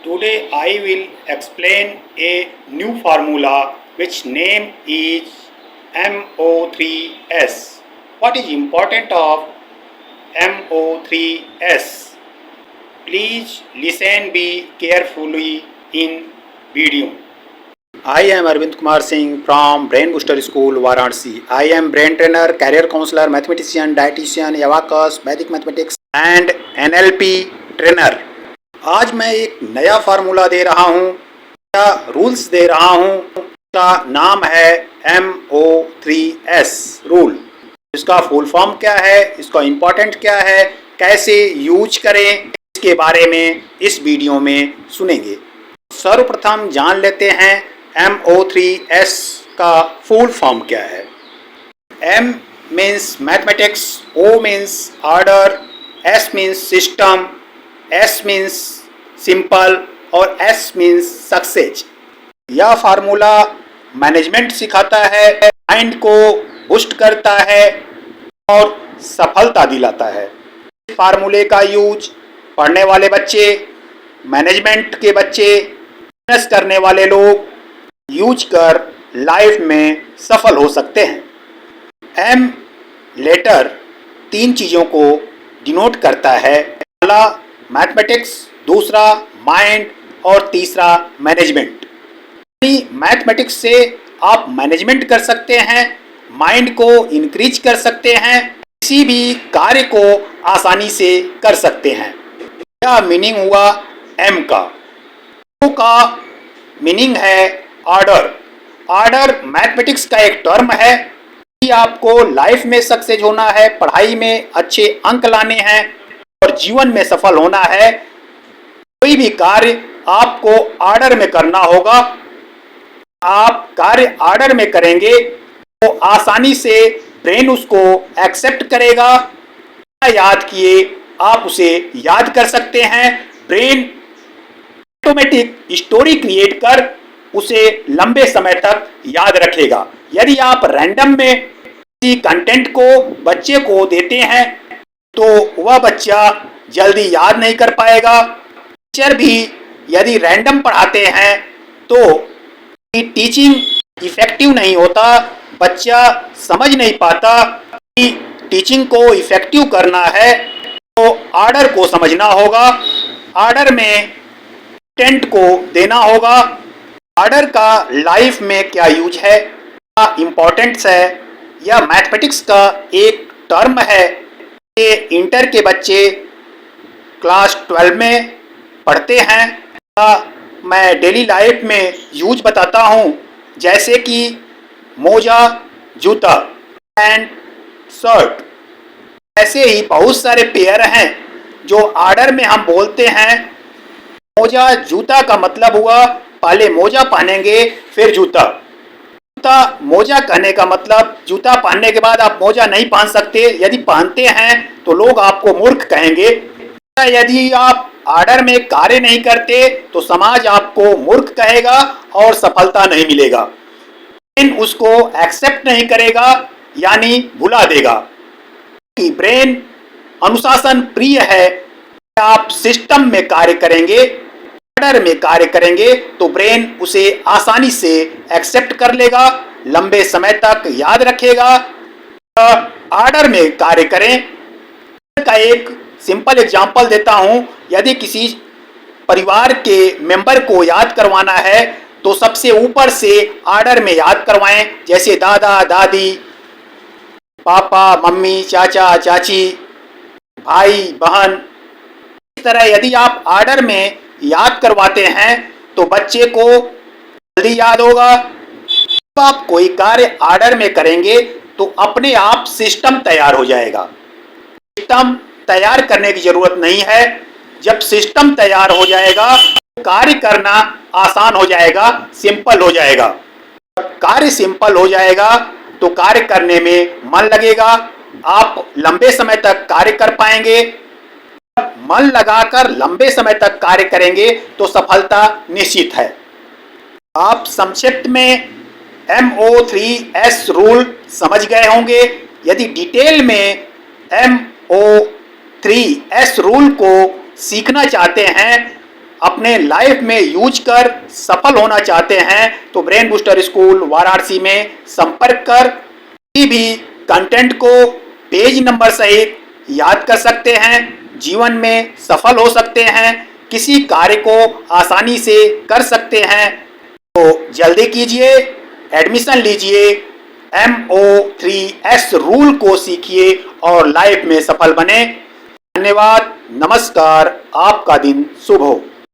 Today I will explain a new formula which name is MO3S. What is important of MO3S? Please listen be carefully in video. I am Arvind Kumar Singh from Brain Booster School, Varanasi. I am brain trainer, career counselor, mathematician, dietitian, abacus, Vedic mathematics and NLP trainer. आज मैं एक नया formula दे रहा हूँ या rules दे रहा हूँ। इसका नाम है MO3S रूल। इसका फुल फॉर्म क्या है, इसका इम्पोर्टेंट क्या है, कैसे यूज करें, इसके बारे में इस वीडियो में सुनेंगे। सर्वप्रथम जान लेते हैं MO3S का फुल फॉर्म क्या है। M means mathematics, O means order, S means system, S means simple और S मीन्स सक्सेस। यह फार्मूला मैनेजमेंट सिखाता है, माइंड को बूस्ट करता है और सफलता दिलाता है। इस फार्मूले का यूज पढ़ने वाले बच्चे, मैनेजमेंट के बच्चे, बिजनेस करने वाले लोग यूज कर लाइफ में सफल हो सकते हैं। M लेटर 3 चीज़ों को डिनोट करता है। पहला मैथमेटिक्स, दूसरा माइंड और तीसरा मैनेजमेंट। मैथमेटिक्स से आप मैनेजमेंट कर सकते हैं, माइंड को इंक्रीज कर सकते हैं, किसी भी कार्य को आसानी से कर सकते हैं। यह मीनिंग हुआ M का। O का मीनिंग है ऑर्डर। ऑर्डर मैथमेटिक्स का एक टर्म है। कि आपको लाइफ में सक्सेस होना है, पढ़ाई में अच्छे अंक लाने हैं और जीवन में सफल होना है, कोई भी कार्य आपको ऑर्डर में करना होगा। आप कार्य ऑर्डर में करेंगे तो आसानी से ब्रेन उसको एक्सेप्ट करेगा। याद किए आप उसे याद कर सकते हैं। ब्रेन ऑटोमेटिक स्टोरी क्रिएट कर उसे लंबे समय तक याद रखेगा। यदि आप रैंडम में किसी कंटेंट को बच्चे को देते हैं तो वह बच्चा जल्दी याद नहीं कर पाएगा। टीचर भी यदि रैंडम पढ़ाते हैं तो टीचिंग इफेक्टिव नहीं होता, बच्चा समझ नहीं पाता। कि टीचिंग को इफेक्टिव करना है तो ऑर्डर को समझना होगा, ऑर्डर में कंटेंट को देना होगा। ऑर्डर का लाइफ में क्या यूज है, क्या इम्पोर्टेंस है, यह मैथमेटिक्स का एक टर्म है। ये इंटर के बच्चे क्लास 12 में पढ़ते हैं। मैं डेली लाइफ में यूज बताता हूँ, जैसे कि मोजा, जूता, पैंट, शर्ट। ऐसे ही बहुत सारे पेयर हैं जो ऑर्डर में हम बोलते हैं। मोजा जूता का मतलब हुआ पहले मोजा पहनेंगे फिर जूता। जूता मोजा कहने का मतलब जूता पहनने के बाद आप मोजा नहीं पहन सकते। यदि पहनते हैं तो लोग आपको मूर्ख कहेंगे। यदि आप ऑर्डर में कार्य नहीं करते तो समाज आपको मूर्ख कहेगा और सफलता नहीं मिलेगा। ब्रेन उसको एक्सेप्ट नहीं करेगा, यानी भुला देगा। कि ब्रेन अनुशासन प्रिय है। आप सिस्टम में कार्य करेंगे, ऑर्डर में कार्य करेंगे तो ब्रेन उसे आसानी से एक्सेप्ट कर लेगा, लंबे समय तक याद रखेगा। ऑर्डर में कार्य करें। का एक सिंपल एग्जांपल देता हूं। यदि किसी परिवार के मेंबर को याद करवाना है तो सबसे ऊपर से ऑर्डर में याद करवाएं, जैसे दादा दादी, पापा मम्मी, चाचा चाची, भाई बहन। इस तरह यदि आप ऑर्डर में याद करवाते हैं तो बच्चे को जल्दी याद होगा। जब आप कोई कार्य ऑर्डर में करेंगे तो अपने आप सिस्टम तैयार हो जाएगा। सिस्टम तैयार करने की जरूरत नहीं है। जब सिस्टम तैयार हो जाएगा तो कार्य करना आसान हो जाएगा, सिंपल हो जाएगा। कार्य सिंपल हो जाएगा तो कार्य करने में मन लगेगा, आप लंबे समय तक कार्य कर पाएंगे। मन लगाकर लंबे समय तक कार्य करेंगे तो सफलता निश्चित है। आप संक्षिप्त में MO3S रूल समझ गए होंगे। यदि डिटेल में MO3S रूल को सीखना चाहते हैं, अपने लाइफ में यूज कर सफल होना चाहते हैं तो ब्रेन बूस्टर स्कूल वाराणसी में संपर्क कर किसी भी कंटेंट को पेज नंबर सहित याद कर सकते हैं, जीवन में सफल हो सकते हैं, किसी कार्य को आसानी से कर सकते हैं। तो जल्दी कीजिए, एडमिशन लीजिए, MO3S रूल को सीखिए और लाइफ में सफल बने। धन्यवाद, नमस्कार, आपका दिन शुभ हो।